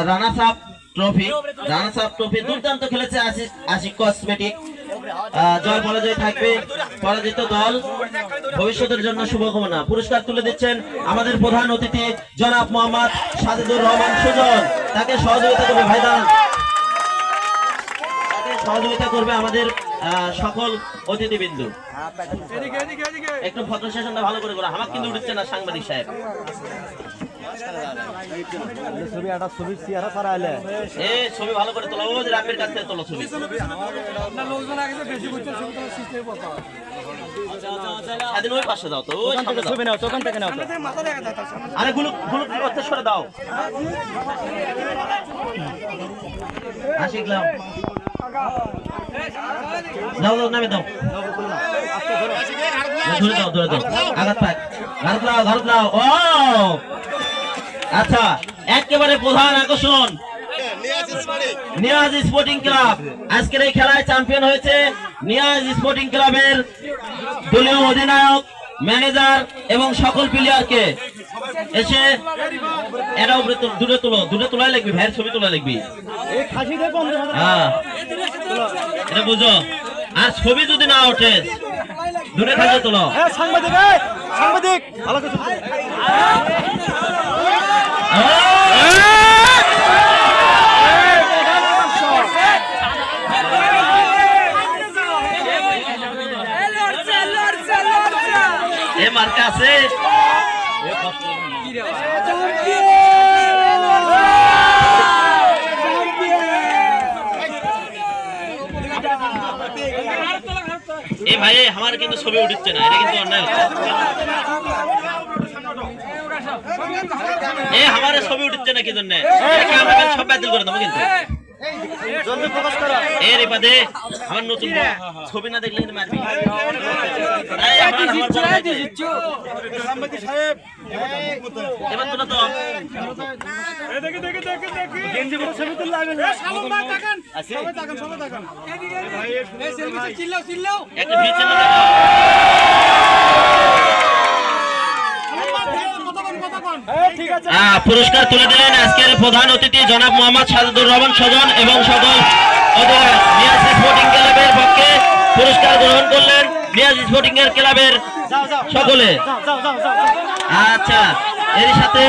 Runners up trophy দুর্দান্ত খেলেছে Ashiq cosmetic. জয় পরাজয় থাকবে পরাজিত দল, ভবিষ্যতের জন্য শুভকামনা। পুরস্কার তুলে দিচ্ছেন আমাদের প্রধান অতিথি জনাব মোহাম্মদ সাজিদুর রহমান সুজন। তাকে সহযোগিতা করবে ভাইদান, সহযোগিতা করবে আমাদের সকল অতিথিবৃন্দু। একটু ফটো সেশনটা ভালো করে করো, আমার কিন্তু উঠছে না সাংবাদিক সাহেব। ছবি ভালো করে তোলো, ওই রাপের কাছ থেকে তোলো ছবি। স্বাধীন ওই পাশে দাও তো, ওই সামনে ছবি নাও, দোকান থেকে নাও। আরে গুলুক করতে সরে দাও। আশিকলাম দাও দাও, নামে দাও, ধরে দাও, আঘাত পাক, ঘাড়ত নাও। ও আচ্ছা, একেবারে প্রধান আকর্ষণ নিয়াজ স্পোর্টিং ক্লাব। আজকের এই খেলায় চ্যাম্পিয়ন হয়েছে নিয়াজ স্পোর্টিং ক্লাবের দলীয় অধিনায়ক, ম্যানেজার এবং সকল প্লেয়ারকে। এসে এরাও দূরে তোলা লাগবে, ভাইয়ের ছবি তোলা লাগবে। হ্যাঁ, এটা বুঝো। আর ছবি যদি না ওঠে দূরে থাকে তোলো। সাংবাদিক ভালো করে মার্কা আছে। এই ভাই আমার কিন্তু ছবি উঠছে না, এটা কিন্তু অন্যায় হচ্ছে। আমার ছবি উঠছে না কি জন্য? সব বাতিল করে দেবো কিন্তু। আমার নতুন ছবি না দেখলে কিন্তু মারবি। এবার তোরা তো পুরস্কার তুলে দিলেন আজকের প্রধান অতিথি জনাব মোহাম্মদ সাজিদুর রহমান সুজন এবং সকল নিয়াজ স্পোর্টিং ক্লাবের পক্ষে পুরস্কার গ্রহণ করলেন নিয়াজ স্পোর্টিং এর ক্লাবের সকলে। আচ্ছা, এর সাথে